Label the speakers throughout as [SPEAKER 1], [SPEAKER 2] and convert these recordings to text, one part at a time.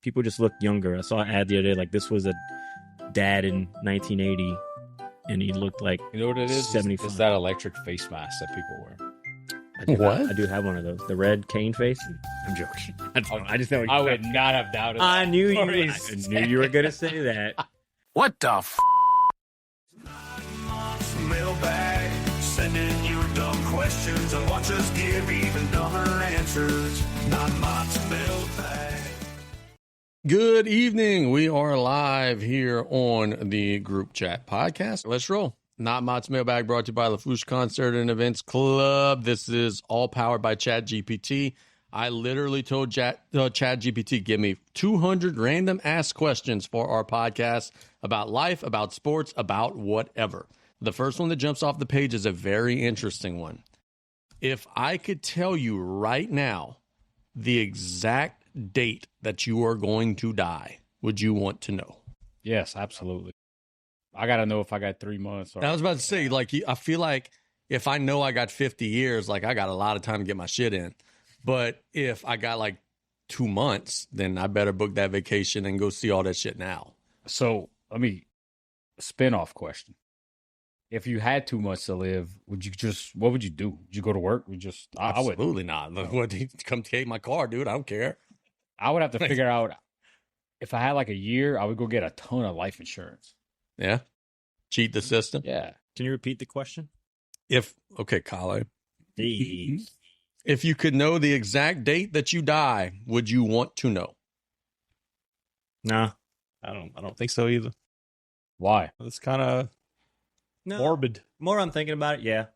[SPEAKER 1] people just look younger. I saw an ad the other day, like this was a dad in 1980, and he looked like,
[SPEAKER 2] you know what it is?
[SPEAKER 1] 75.
[SPEAKER 2] It's that electric face mask that people wear.
[SPEAKER 1] I do have one of those. The red cane face. I'm joking. I just know.
[SPEAKER 2] I would not have doubted.
[SPEAKER 1] I knew you were gonna say that.
[SPEAKER 3] What the f? Mailbag, sending you dumb questions and watch us give even dumber answers. Not Mott's Mailbag.
[SPEAKER 4] Good evening. We are live here on the group chat podcast. Let's roll. Not Mott's Mailbag, brought to you by Lafourche Concert and Events Club. This is all powered by ChatGPT. I literally told ChatGPT, give me 200 random ask questions for our podcast about life, about sports, about whatever. The first one that jumps off the page is a very interesting one. If I could tell you right now the exact date that you are going to die, would you want to know?
[SPEAKER 2] Yes, absolutely. I got to know if I got 3 months.
[SPEAKER 4] I was about to say, like, I feel like if I know I got 50 years, like, I got a lot of time to get my shit in. But if I got, like, 2 months, then I better book that vacation and go see all that shit now.
[SPEAKER 2] So, let me, spin-off question. If you had 2 months to live, what would you do? Would you go to work?
[SPEAKER 4] Absolutely not. What, come take my car, dude. I don't care.
[SPEAKER 2] I would have to figure out, if I had, like, a year, I would go get a ton of life insurance.
[SPEAKER 4] Yeah. Cheat the system.
[SPEAKER 2] Yeah.
[SPEAKER 1] Can you repeat the question?
[SPEAKER 4] Okay, Kyle. If you could know the exact date that you die, would you want to know?
[SPEAKER 5] Nah, I don't think so either.
[SPEAKER 2] Why?
[SPEAKER 5] It's kind of morbid.
[SPEAKER 1] More I'm thinking about it, yeah.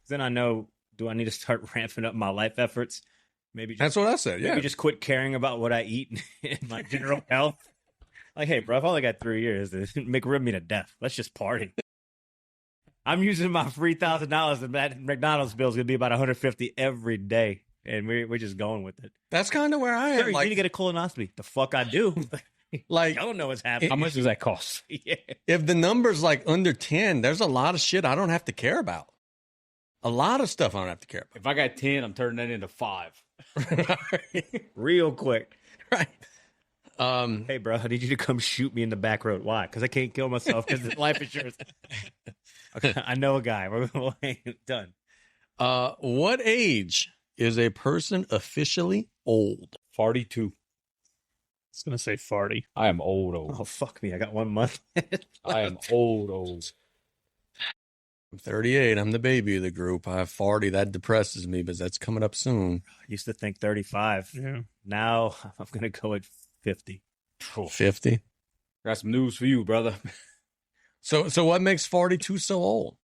[SPEAKER 1] Then I know, do I need to start ramping up my life efforts? Maybe
[SPEAKER 4] That's what I said, yeah.
[SPEAKER 1] Maybe just quit caring about what I eat and my general health. Like, hey, bro, I've only got 3 years to McRib me to death. Let's just party. I'm using my $3,000, and that McDonald's bill is going to be about $150 every day, and we're just going with it.
[SPEAKER 4] That's kind of where I am.
[SPEAKER 1] Sure, you need to get a colonoscopy. The fuck I do.
[SPEAKER 4] Like,
[SPEAKER 1] I don't know what's happening.
[SPEAKER 2] How much does that cost?
[SPEAKER 1] Yeah.
[SPEAKER 4] If the number's like under 10, there's a lot of shit I don't have to care about. A lot of stuff I don't have to care about.
[SPEAKER 2] If I got 10, I'm turning that into 5.
[SPEAKER 1] Real quick.
[SPEAKER 4] Right.
[SPEAKER 1] Hey, bro, I need you to come shoot me in the back road. Why? Because I can't kill myself because it's life insurance. Okay, I know a guy. We're done.
[SPEAKER 4] What age is a person officially old?
[SPEAKER 2] 42.
[SPEAKER 5] It's going to say farty.
[SPEAKER 2] I am old.
[SPEAKER 1] Oh, fuck me. I got 1 month.
[SPEAKER 2] I am old.
[SPEAKER 4] I'm 38. I'm the baby of the group. I have 40. That depresses me, but that's coming up soon.
[SPEAKER 1] I used to think 35.
[SPEAKER 5] Yeah.
[SPEAKER 1] Now I'm going to go at 50.
[SPEAKER 4] 50?
[SPEAKER 2] Got some news for you, brother.
[SPEAKER 4] So what makes 42 so old?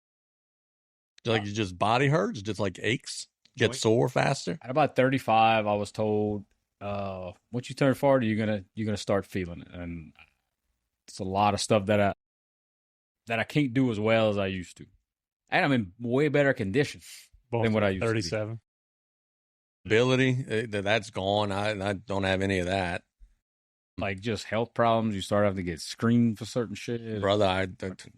[SPEAKER 4] Like, you just body hurts, just like aches, get sore faster?
[SPEAKER 2] At about 35, I was told, once you turn 40, you're gonna start feeling it, and it's a lot of stuff that I can't do as well as I used to, and I'm in way better condition than what I used
[SPEAKER 5] 37.
[SPEAKER 2] to be.
[SPEAKER 4] Ability, that's gone. I don't have any of that.
[SPEAKER 2] Like, just health problems. You start having to get screened for certain shit.
[SPEAKER 4] Brother, I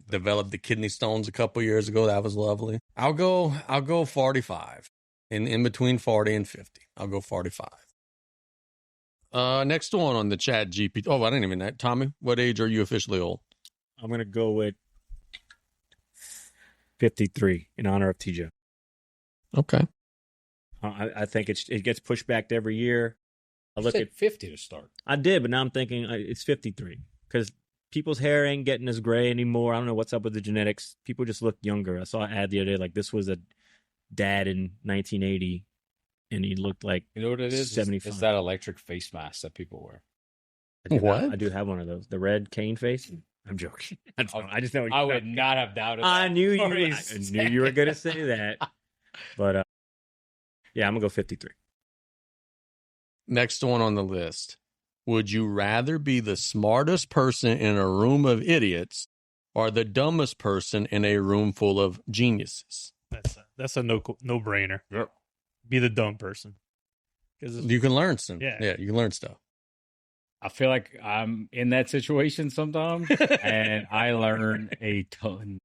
[SPEAKER 4] developed the kidney stones a couple years ago. That was lovely. I'll go 45. In between 40 and 50. I'll go 45. Next one on the ChatGPT. Oh, I didn't even know. Tommy, what age are you officially old?
[SPEAKER 1] I'm going to go with 53 in honor of TJ.
[SPEAKER 4] Okay.
[SPEAKER 1] I think it gets pushed back every year. I look at
[SPEAKER 2] 50 to start.
[SPEAKER 1] I did, but now I'm thinking it's 53 because people's hair ain't getting as gray anymore. I don't know what's up with the genetics. People just look younger. I saw an ad the other day, like this was a dad in 1980, and he looked like,
[SPEAKER 2] you know what it is?
[SPEAKER 1] 75.
[SPEAKER 2] It's that electric face mask that people wear.
[SPEAKER 4] What?
[SPEAKER 1] I do have one of those. The red cane face. I'm joking. I just know.
[SPEAKER 2] I would not have doubted.
[SPEAKER 1] I knew you were going to say that. But yeah, I'm gonna go 53.
[SPEAKER 4] Next one on the list. Would you rather be the smartest person in a room of idiots or the dumbest person in a room full of geniuses?
[SPEAKER 5] That's a no-brainer.
[SPEAKER 2] Yep.
[SPEAKER 5] Be the dumb person.
[SPEAKER 4] You can learn some. Yeah, you can learn stuff.
[SPEAKER 2] I feel like I'm in that situation sometimes, and I learn a ton.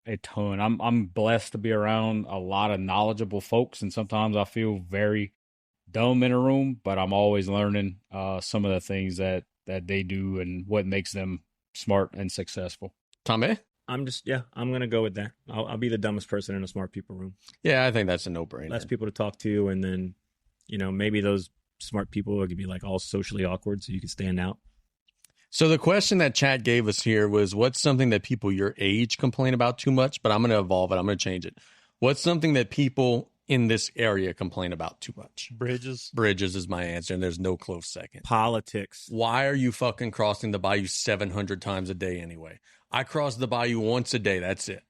[SPEAKER 2] I'm blessed to be around a lot of knowledgeable folks, and sometimes I feel very dumb in a room, but I'm always learning some of the things that they do and what makes them smart and successful.
[SPEAKER 4] Tommy?
[SPEAKER 1] I'm going to go with that. I'll be the dumbest person in a smart people room.
[SPEAKER 4] Yeah, I think that's a no-brainer.
[SPEAKER 1] Less people to talk to, and then, maybe those smart people will be like all socially awkward so you can stand out.
[SPEAKER 4] So the question that Chat gave us here was, what's something that people your age complain about too much? But I'm going to evolve it. I'm going to change it. What's something that people in this area complain about too much?
[SPEAKER 6] Bridges.
[SPEAKER 4] Bridges is my answer, and there's no close second.
[SPEAKER 1] Politics.
[SPEAKER 4] Why are you fucking crossing the bayou 700 times a day anyway? I cross the bayou once a day. That's it.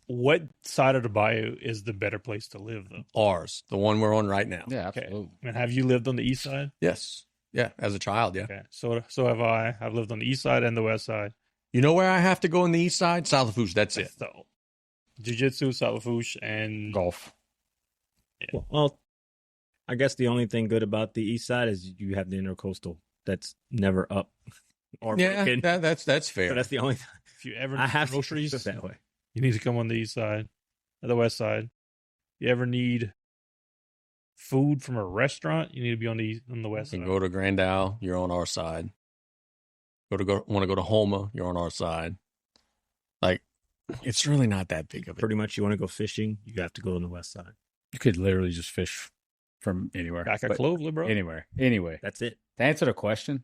[SPEAKER 6] What side of the bayou is the better place to live, though?
[SPEAKER 4] Ours, the one we're on right now.
[SPEAKER 2] Yeah,
[SPEAKER 6] Okay.
[SPEAKER 2] absolutely.
[SPEAKER 6] I mean, have you lived on the east side?
[SPEAKER 4] Yes. Yeah, as a child, yeah.
[SPEAKER 6] Okay. So have I. I've lived on the east side and the west side.
[SPEAKER 4] You know where I have to go on the east side? South Lafourche. That's it.
[SPEAKER 6] So, jiu-jitsu, Lafourche, and
[SPEAKER 2] Golf.
[SPEAKER 6] Yeah.
[SPEAKER 1] Well, I guess the only thing good about the east side is you have the intercoastal that's never up or
[SPEAKER 4] Yeah,
[SPEAKER 1] broken.
[SPEAKER 4] that's fair.
[SPEAKER 1] So that's the only thing.
[SPEAKER 6] If you ever
[SPEAKER 1] I
[SPEAKER 6] need
[SPEAKER 1] have
[SPEAKER 6] groceries,
[SPEAKER 1] to put it that way.
[SPEAKER 6] you need to come on the east side or the west side. You ever need food from a restaurant, you need to be on the west
[SPEAKER 4] You
[SPEAKER 6] side.
[SPEAKER 4] can go to Grand Isle, you're on our side. Want to go to Homa, you're on our side. Like, it's really not that big of it.
[SPEAKER 1] Pretty much, you want to go fishing, you have to go on the west side.
[SPEAKER 2] You could literally just fish from anywhere.
[SPEAKER 6] Back at
[SPEAKER 2] But
[SPEAKER 6] Clovelly, bro.
[SPEAKER 2] Anywhere. Anyway,
[SPEAKER 1] That's it.
[SPEAKER 2] to answer the question,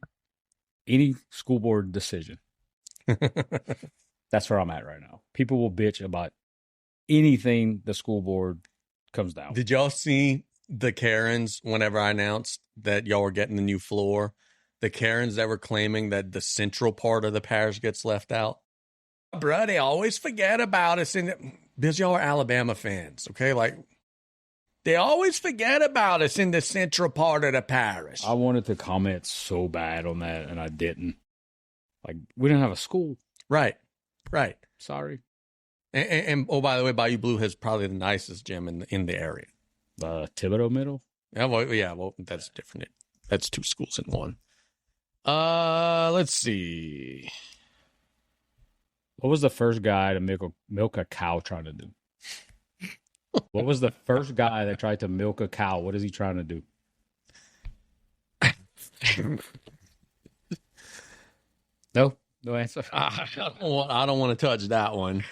[SPEAKER 2] any school board decision. That's where I'm at right now. People will bitch about anything the school board comes down.
[SPEAKER 4] Did y'all see the Karens whenever I announced that y'all were getting the new floor? The Karens that were claiming that the central part of the parish gets left out? Bruh, they always forget about us. Because y'all are Alabama fans, okay? Like, they always forget about us in the central part of the parish.
[SPEAKER 2] I wanted to comment so bad on that, and I didn't. Like, we didn't have a school.
[SPEAKER 4] Right.
[SPEAKER 2] Sorry.
[SPEAKER 4] And oh, by the way, Bayou Blue has probably the nicest gym in the area.
[SPEAKER 2] Thibodeau Middle?
[SPEAKER 4] Well, that's different. That's two schools in one. Let's see.
[SPEAKER 2] What was the first guy to milk a cow trying to do? What was the first guy that tried to milk a cow? What is he trying to do? No answer.
[SPEAKER 4] I don't want to touch that one.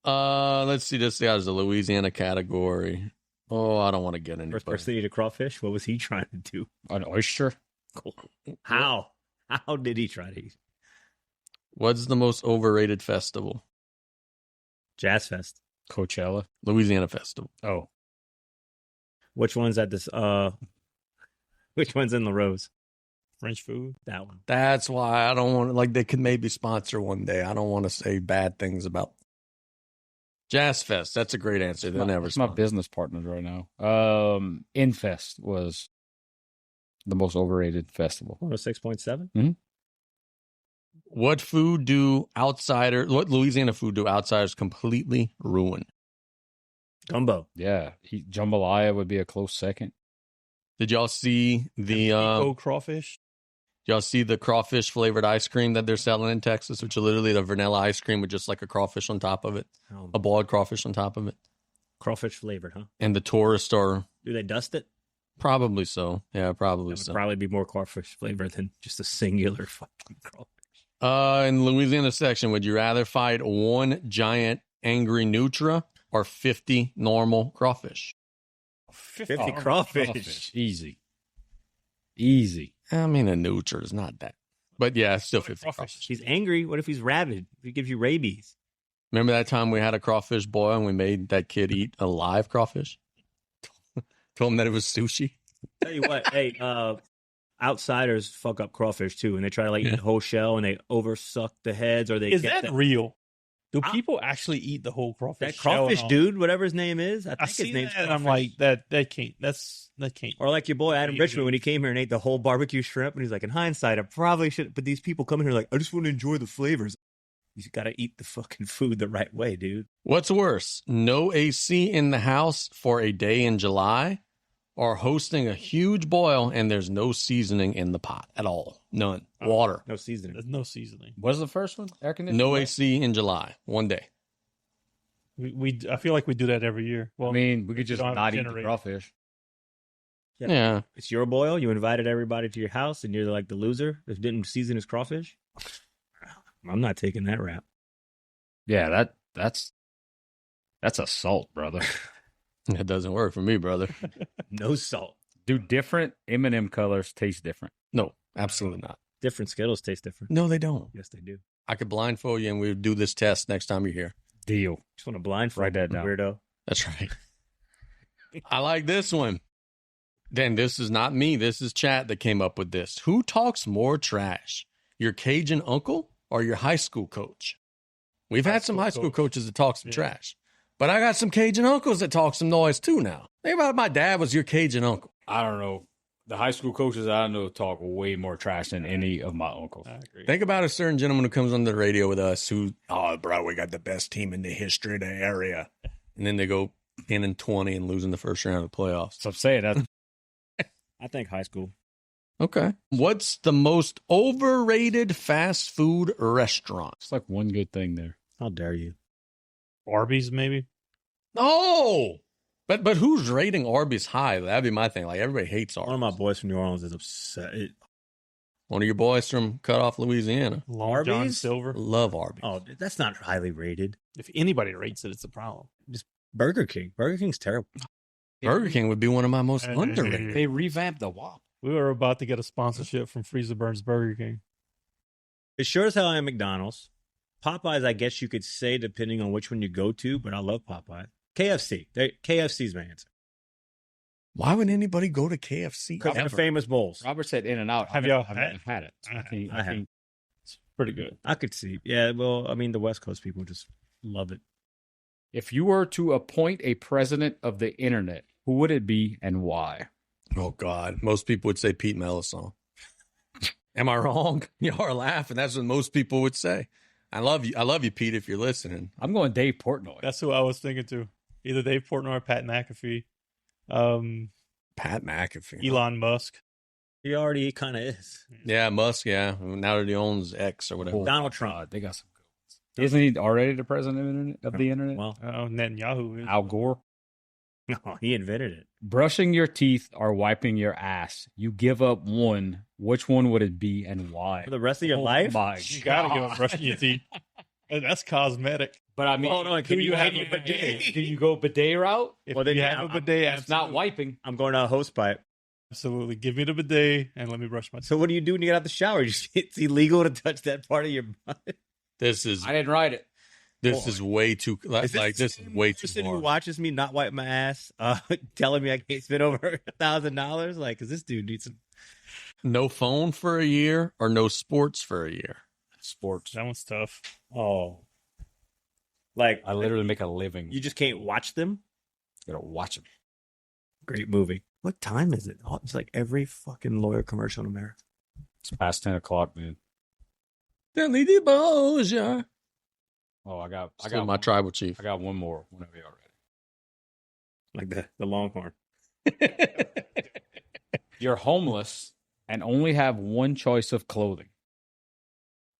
[SPEAKER 4] Let's see. This guy's the Louisiana category. Oh, I don't want to get into
[SPEAKER 1] First person to eat a crawfish, what was he trying to do?
[SPEAKER 2] An oyster?
[SPEAKER 1] Cool. How did he try to eat?
[SPEAKER 4] What's the most overrated festival?
[SPEAKER 1] Jazz Fest.
[SPEAKER 2] Coachella?
[SPEAKER 4] Louisiana Festival.
[SPEAKER 2] Oh.
[SPEAKER 1] Which one's at this? Which one's in the Rose?
[SPEAKER 6] French food.
[SPEAKER 1] That one.
[SPEAKER 4] That's why I don't want to, like, they could maybe sponsor one day. I don't want to say bad things about Jazz Fest. That's a great answer. They'll never
[SPEAKER 2] It's my
[SPEAKER 4] sponsor.
[SPEAKER 2] business partners right now. Infest was the most overrated festival.
[SPEAKER 1] 106.7?
[SPEAKER 4] What Louisiana food do outsiders completely ruin?
[SPEAKER 1] Gumbo.
[SPEAKER 2] Yeah. Jambalaya would be a close second.
[SPEAKER 4] Did y'all see the
[SPEAKER 6] crawfish?
[SPEAKER 4] y'all see the crawfish flavored ice cream that they're selling in Texas, which is literally the vanilla ice cream with just like a crawfish on top of it, a boiled crawfish on top of it,
[SPEAKER 1] Crawfish flavored, huh?
[SPEAKER 4] and the tourists are
[SPEAKER 1] Do they dust it?
[SPEAKER 4] probably so. Yeah, probably
[SPEAKER 1] That would
[SPEAKER 4] so.
[SPEAKER 1] probably be more crawfish flavor than just a singular fucking crawfish.
[SPEAKER 4] In the Louisiana section, would you rather fight one giant angry nutria or 50 normal crawfish?
[SPEAKER 1] 50 crawfish.
[SPEAKER 2] Easy.
[SPEAKER 4] I mean, a nutria is not that. But yeah, it's still 50 crawfish.
[SPEAKER 1] He's angry. What if he's rabid? If he gives you rabies?
[SPEAKER 4] Remember that time we had a crawfish boil and we made that kid eat a live crawfish? Told him that it was sushi.
[SPEAKER 1] Tell you what, hey, outsiders fuck up crawfish too, and they try to like eat the whole shell and they oversuck the heads, or they
[SPEAKER 6] Is
[SPEAKER 1] get
[SPEAKER 6] that real? Do people actually eat the whole crawfish?
[SPEAKER 1] that
[SPEAKER 6] shell and
[SPEAKER 1] crawfish
[SPEAKER 6] all?
[SPEAKER 1] dude, whatever his name is. I
[SPEAKER 6] I
[SPEAKER 1] think
[SPEAKER 6] see
[SPEAKER 1] his name's
[SPEAKER 6] that, and I'm
[SPEAKER 1] Crawfish.
[SPEAKER 6] like, that can't. That can't.
[SPEAKER 1] Or like your boy Adam Richmond when he came here and ate the whole barbecue shrimp, and he's like, in hindsight, I probably should. But these people come in here like, I just want to enjoy the flavors. You got to eat the fucking food the right way, dude.
[SPEAKER 4] What's worse, no AC in the house for a day in July or hosting a huge boil and there's no seasoning in the pot at all? None. Water.
[SPEAKER 1] No seasoning.
[SPEAKER 6] There's no seasoning.
[SPEAKER 2] What's the first one? Air conditioning?
[SPEAKER 4] No AC in July. One day.
[SPEAKER 6] I feel like we do that every year. Well,
[SPEAKER 2] I mean, we could just
[SPEAKER 6] don't have
[SPEAKER 2] not eat the
[SPEAKER 6] generator.
[SPEAKER 2] crawfish.
[SPEAKER 4] Yeah.
[SPEAKER 1] It's your boil. You invited everybody to your house, and you're like the loser that didn't season his crawfish. I'm not taking that rap.
[SPEAKER 2] Yeah, that's assault, brother.
[SPEAKER 4] That doesn't work for me, brother.
[SPEAKER 1] No salt.
[SPEAKER 2] Do different M&M colors taste different?
[SPEAKER 4] No, absolutely not.
[SPEAKER 1] Different Skittles taste different.
[SPEAKER 4] No, they don't.
[SPEAKER 1] Yes, they do.
[SPEAKER 4] I could blindfold you and we would do this test next time you're here.
[SPEAKER 2] Deal.
[SPEAKER 1] Just want to blindfold
[SPEAKER 2] Write that down.
[SPEAKER 1] weirdo.
[SPEAKER 4] That's right. I like this one. Then this is not me. This is chat that came up with this. Who talks more trash? Your Cajun uncle or your high school coach? We've had some high school coaches that talk some trash. But I got some Cajun uncles that talk some noise too now. Think about it, my dad was your Cajun uncle.
[SPEAKER 2] I don't know. The high school coaches I know talk way more trash than any of my uncles.
[SPEAKER 6] I agree.
[SPEAKER 4] Think about a certain gentleman who comes on the radio with us who, oh, bro, we got the best team in the history of the area. And then they go 10-20 and losing the first round of the playoffs.
[SPEAKER 2] So I'm saying that.
[SPEAKER 1] I think high school.
[SPEAKER 4] Okay. What's the most overrated fast food restaurant?
[SPEAKER 2] It's like one good thing there.
[SPEAKER 1] How dare you?
[SPEAKER 6] Arby's, maybe.
[SPEAKER 4] Oh, but who's rating Arby's high? That'd be my thing. Like everybody hates Arby's.
[SPEAKER 1] One of my boys from New Orleans is upset.
[SPEAKER 4] One of your boys from Cut Off, Louisiana.
[SPEAKER 6] Long John
[SPEAKER 1] Arby's?
[SPEAKER 6] Silver.
[SPEAKER 4] Love Arby's.
[SPEAKER 1] Oh, that's not highly rated.
[SPEAKER 6] If anybody rates it, it's a problem.
[SPEAKER 1] Burger King. Burger King's terrible.
[SPEAKER 4] Burger King would be one of my most
[SPEAKER 6] Hey.
[SPEAKER 4] underrated.
[SPEAKER 2] They revamped the Whopper.
[SPEAKER 6] We were about to get a sponsorship from Freezer Burns Burger King.
[SPEAKER 1] It's sure as hell I am McDonald's. Popeyes, I guess you could say, depending on which one you go to, but I love Popeyes. KFC. KFC's my answer.
[SPEAKER 4] Why would anybody go to KFC?
[SPEAKER 1] Because of
[SPEAKER 4] ever?
[SPEAKER 1] the famous bowls.
[SPEAKER 2] Robert said In and Out.
[SPEAKER 6] Have y'all
[SPEAKER 2] I've
[SPEAKER 6] had
[SPEAKER 2] never had it.
[SPEAKER 6] I
[SPEAKER 1] have.
[SPEAKER 6] It's pretty good.
[SPEAKER 1] I could see. Yeah, well, I mean, the West Coast people just love it.
[SPEAKER 2] If you were to appoint a president of the internet, who would it be and why?
[SPEAKER 4] Oh, God. Most people would say Pete Melisson. Am I wrong? Y'all are laughing. That's what most people would say. I love you, Pete, if you're listening.
[SPEAKER 2] I'm going Dave Portnoy.
[SPEAKER 6] That's who I was thinking too. Either Dave Portnoy or Pat McAfee.
[SPEAKER 4] Pat McAfee.
[SPEAKER 6] Elon Musk.
[SPEAKER 1] He already kind of is.
[SPEAKER 4] Yeah, Musk, yeah. Now that he owns X or whatever.
[SPEAKER 1] Donald Trump.
[SPEAKER 2] They got some good ones. Isn't he already the president of the internet?
[SPEAKER 1] Well,
[SPEAKER 6] Netanyahu is.
[SPEAKER 2] Al Gore.
[SPEAKER 1] no, he invented it.
[SPEAKER 2] Brushing your teeth or wiping your ass. You give up one. Which one would it be and why?
[SPEAKER 1] For the rest of your life?
[SPEAKER 2] My
[SPEAKER 6] You gotta give
[SPEAKER 2] God.
[SPEAKER 6] up brushing your teeth. That's cosmetic.
[SPEAKER 2] But I mean,
[SPEAKER 1] Hold on,
[SPEAKER 2] do
[SPEAKER 1] can
[SPEAKER 2] you
[SPEAKER 1] you
[SPEAKER 2] have
[SPEAKER 1] have
[SPEAKER 2] a
[SPEAKER 1] a
[SPEAKER 2] bidet?
[SPEAKER 1] bidet?
[SPEAKER 2] Do you go bidet route?
[SPEAKER 6] If
[SPEAKER 1] Well, then
[SPEAKER 6] you
[SPEAKER 1] yeah,
[SPEAKER 6] have a bidet,
[SPEAKER 2] It's not wiping.
[SPEAKER 1] I'm going to a hose pipe.
[SPEAKER 6] Absolutely. Give me the bidet and let me brush my teeth.
[SPEAKER 1] So what do you do when you get out the shower? It's illegal to touch that part of your body.
[SPEAKER 4] This is
[SPEAKER 2] I didn't write it.
[SPEAKER 4] way too this is way too
[SPEAKER 1] person who
[SPEAKER 4] hard.
[SPEAKER 1] watches me not wipe my ass, telling me I can't spend over $1,000. Like, because this dude needs some.
[SPEAKER 4] No phone for a year or no sports for a year.
[SPEAKER 2] Sports.
[SPEAKER 6] That one's tough.
[SPEAKER 1] Oh, like
[SPEAKER 2] I literally make a living.
[SPEAKER 1] you just can't watch them.
[SPEAKER 2] gotta watch them.
[SPEAKER 1] Great movie. What time is it? Oh, it's like every fucking lawyer commercial in America.
[SPEAKER 2] It's past 10 o'clock, man.
[SPEAKER 4] Delhi de Boja.
[SPEAKER 2] Oh, I got
[SPEAKER 4] Still my tribal chief.
[SPEAKER 2] I got one more whenever you're ready.
[SPEAKER 1] Like the Longhorn.
[SPEAKER 2] You're homeless and only have one choice of clothing.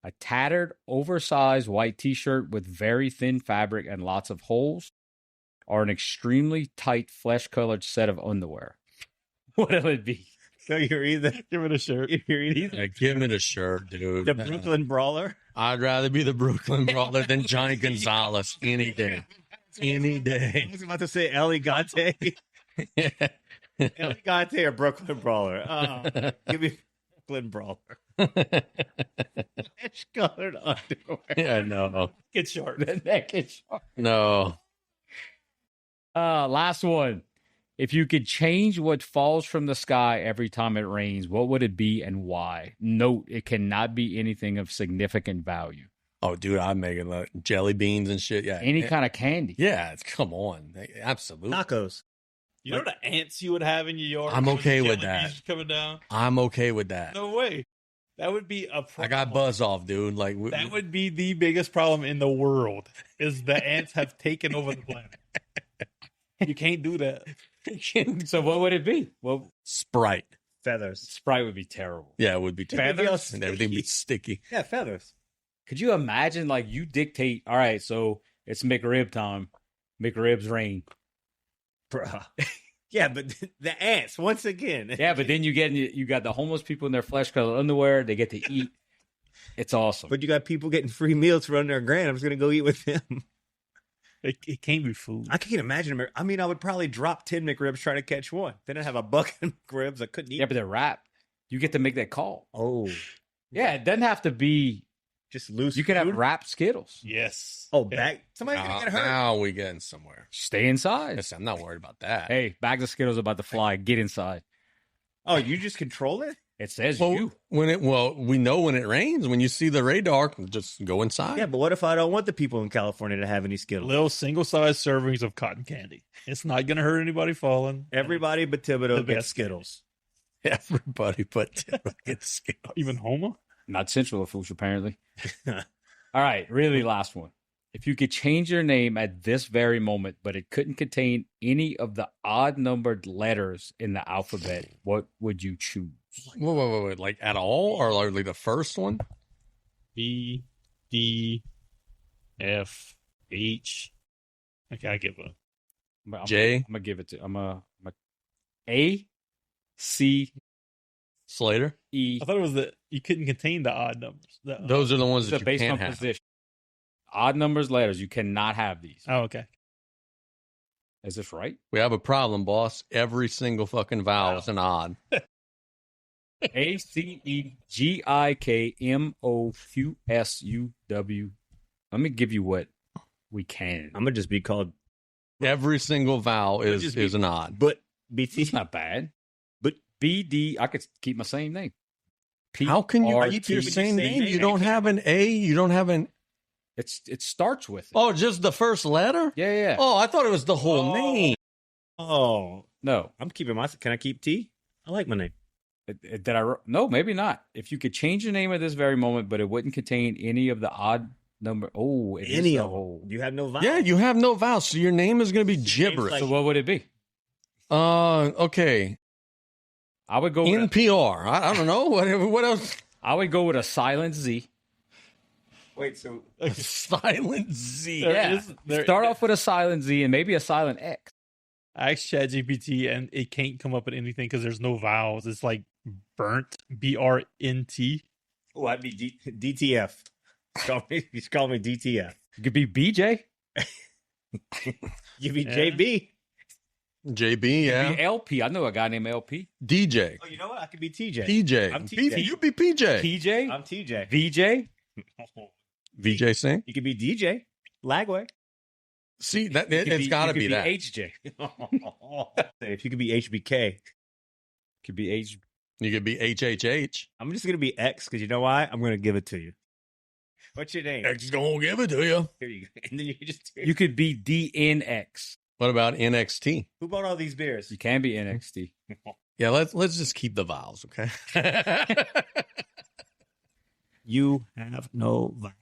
[SPEAKER 2] A tattered, oversized white t-shirt with very thin fabric and lots of holes, or an extremely tight flesh-colored set of underwear. What'll it be?
[SPEAKER 1] So you're either
[SPEAKER 6] Give it a shirt.
[SPEAKER 1] you're either
[SPEAKER 4] Yeah, give me the shirt, dude.
[SPEAKER 1] the Brooklyn Brawler.
[SPEAKER 4] I'd rather be the Brooklyn Brawler than Johnny Gonzalez any day. Any
[SPEAKER 1] I
[SPEAKER 4] day.
[SPEAKER 1] was about to say Elegante. Elegante or Brooklyn Brawler. Give me Brooklyn Brawler. Flesh colored underwear.
[SPEAKER 4] Yeah, no.
[SPEAKER 6] Get short.
[SPEAKER 2] The neck is short.
[SPEAKER 4] No.
[SPEAKER 2] Last one. If you could change what falls from the sky every time it rains, what would it be and why? Note, it cannot be anything of significant value.
[SPEAKER 4] Oh, dude, I'm making like jelly beans and shit. Yeah.
[SPEAKER 2] Any kind of candy.
[SPEAKER 4] Yeah, come on. Absolutely.
[SPEAKER 1] Tacos.
[SPEAKER 6] You know the ants you would have in your yard?
[SPEAKER 4] I'm
[SPEAKER 6] when the
[SPEAKER 4] okay with
[SPEAKER 6] jelly
[SPEAKER 4] that.
[SPEAKER 6] beans coming down?
[SPEAKER 4] I'm okay with that.
[SPEAKER 6] No way. That would be a problem.
[SPEAKER 4] I got buzz off, dude. Like
[SPEAKER 6] That would be the biggest problem in the world is the ants have taken over the planet. You can't do that.
[SPEAKER 2] So what would it be? Well,
[SPEAKER 4] Sprite.
[SPEAKER 1] Feathers.
[SPEAKER 2] Sprite would be terrible.
[SPEAKER 4] Yeah, it would be terrible.
[SPEAKER 1] Feathers?
[SPEAKER 4] And everything would be sticky.
[SPEAKER 1] Yeah, feathers.
[SPEAKER 2] Could you imagine, like, you dictate, all right, so it's McRib time. McRibs rain.
[SPEAKER 1] Bruh. Yeah, but the ants once again.
[SPEAKER 2] Yeah, but then you got the homeless people in their flesh colored underwear. They get to eat. It's awesome.
[SPEAKER 1] But you got people getting free meals for under $1,000. I'm just gonna go eat with them.
[SPEAKER 6] It can't be food.
[SPEAKER 1] I can't imagine. I mean, I would probably drop 10 McRibs trying to catch one. Then I'd have a bucket of McRibs I couldn't eat.
[SPEAKER 2] Yeah, but they're wrapped. You get to make that call.
[SPEAKER 1] Oh,
[SPEAKER 2] Yeah, it doesn't have to be.
[SPEAKER 1] just loose.
[SPEAKER 2] You can have
[SPEAKER 1] food?
[SPEAKER 2] wrapped Skittles.
[SPEAKER 6] Yes.
[SPEAKER 1] Oh, back. Somebody's gonna get hurt.
[SPEAKER 4] Now we getting somewhere.
[SPEAKER 2] Stay inside.
[SPEAKER 4] Listen, I'm not worried about that.
[SPEAKER 2] Hey, bags of Skittles about to fly. Get inside.
[SPEAKER 1] Oh, you just control it?
[SPEAKER 2] It says
[SPEAKER 4] Well,
[SPEAKER 2] you.
[SPEAKER 4] we know when it rains. When you see the radar, just go inside.
[SPEAKER 1] Yeah, but what if I don't want the people in California to have any Skittles?
[SPEAKER 6] Little single-sized servings of cotton candy. It's not going to hurt anybody falling.
[SPEAKER 1] Everybody but Thibodeau
[SPEAKER 6] The
[SPEAKER 1] gets
[SPEAKER 6] best.
[SPEAKER 1] Skittles.
[SPEAKER 4] Everybody but gets Skittles.
[SPEAKER 6] Even Homer?
[SPEAKER 2] Not Central Lafourche, apparently. All right, really last one. If you could change your name at this very moment, but it couldn't contain any of the odd numbered letters in the alphabet, what would you choose?
[SPEAKER 4] Wait. Like at all, or like the first one?
[SPEAKER 6] B, D, F, H. Okay, I give up.
[SPEAKER 4] J?
[SPEAKER 2] I'm gonna give it to. I'm a A, C,
[SPEAKER 4] Slater.
[SPEAKER 2] E.
[SPEAKER 6] I thought it was that you couldn't contain the odd numbers.
[SPEAKER 4] Those are the ones
[SPEAKER 2] These
[SPEAKER 4] that
[SPEAKER 2] are
[SPEAKER 4] you
[SPEAKER 2] based
[SPEAKER 4] can't
[SPEAKER 2] on
[SPEAKER 4] have.
[SPEAKER 2] position. Odd numbers, letters. You cannot have these.
[SPEAKER 6] Oh, okay.
[SPEAKER 2] Is this right?
[SPEAKER 4] We have a problem, boss. Every single fucking vowel is an odd.
[SPEAKER 2] A C E G I K M O Q S U W. Let me give you what we can.
[SPEAKER 1] I'm gonna just be called
[SPEAKER 4] Every single vowel
[SPEAKER 1] just be-
[SPEAKER 4] is an odd.
[SPEAKER 1] but BT.
[SPEAKER 2] It's not bad.
[SPEAKER 1] But
[SPEAKER 2] B D. I could keep my same name. P
[SPEAKER 4] How can you
[SPEAKER 2] R
[SPEAKER 4] keep
[SPEAKER 2] T.
[SPEAKER 4] your
[SPEAKER 1] Would you
[SPEAKER 4] same
[SPEAKER 1] say
[SPEAKER 4] name?
[SPEAKER 1] name?
[SPEAKER 4] You don't have an A. You don't have an.
[SPEAKER 2] It starts with it.
[SPEAKER 4] Oh, just the first letter?
[SPEAKER 2] Yeah.
[SPEAKER 4] Oh, I thought it was the whole name.
[SPEAKER 1] Oh,
[SPEAKER 2] No.
[SPEAKER 1] I'm keeping my. Can I keep T? I like my name.
[SPEAKER 2] Did I? No, maybe not. If you could change your name at this very moment, but it wouldn't contain any of the odd number. Oh, it is
[SPEAKER 1] Any
[SPEAKER 2] the
[SPEAKER 1] of
[SPEAKER 2] whole.
[SPEAKER 1] them. You have no vowel.
[SPEAKER 4] Yeah, you have no vowels, so your name is going to be gibberish.
[SPEAKER 1] like-
[SPEAKER 2] So what would it be?
[SPEAKER 4] Okay.
[SPEAKER 2] I would go. With
[SPEAKER 4] NPR. I don't know. What else?
[SPEAKER 2] I would go with a silent Z.
[SPEAKER 1] Wait, so
[SPEAKER 4] Silent Z.
[SPEAKER 6] There
[SPEAKER 2] Yeah.
[SPEAKER 6] is-
[SPEAKER 2] Start off with a silent Z and maybe a silent X.
[SPEAKER 6] I asked ChatGPT and it can't come up with anything because there's no vowels. It's like burnt, BRNT.
[SPEAKER 1] oh, I'd be DTF. He's calling me DTF.
[SPEAKER 2] It could be BJ.
[SPEAKER 1] You be
[SPEAKER 6] Yeah.
[SPEAKER 1] JB.
[SPEAKER 4] JB, yeah.
[SPEAKER 2] Be LP. I know a guy named LP.
[SPEAKER 4] DJ.
[SPEAKER 1] Oh, you know what? I could be TJ.
[SPEAKER 4] PJ.
[SPEAKER 1] I'm TJ.
[SPEAKER 4] You be PJ.
[SPEAKER 2] TJ.
[SPEAKER 1] I'm TJ.
[SPEAKER 2] VJ.
[SPEAKER 4] VJ Singh.
[SPEAKER 1] You could be DJ. Lagway.
[SPEAKER 4] See, that
[SPEAKER 2] You could
[SPEAKER 4] it's got to
[SPEAKER 2] you could
[SPEAKER 4] be that.
[SPEAKER 2] HJ.
[SPEAKER 1] If you could be HBK,
[SPEAKER 2] Could be H.
[SPEAKER 4] You could be HHH.
[SPEAKER 1] I'm just gonna be X because you know why? I'm gonna give it to you. What's your name?
[SPEAKER 4] X gonna give it to you.
[SPEAKER 1] Here you go. And then you just
[SPEAKER 2] You could be DNX.
[SPEAKER 4] What about NXT?
[SPEAKER 1] who bought all these beers?
[SPEAKER 2] You can be NXT.
[SPEAKER 4] Yeah, let's just keep the vowels, okay?
[SPEAKER 1] You have no vowels.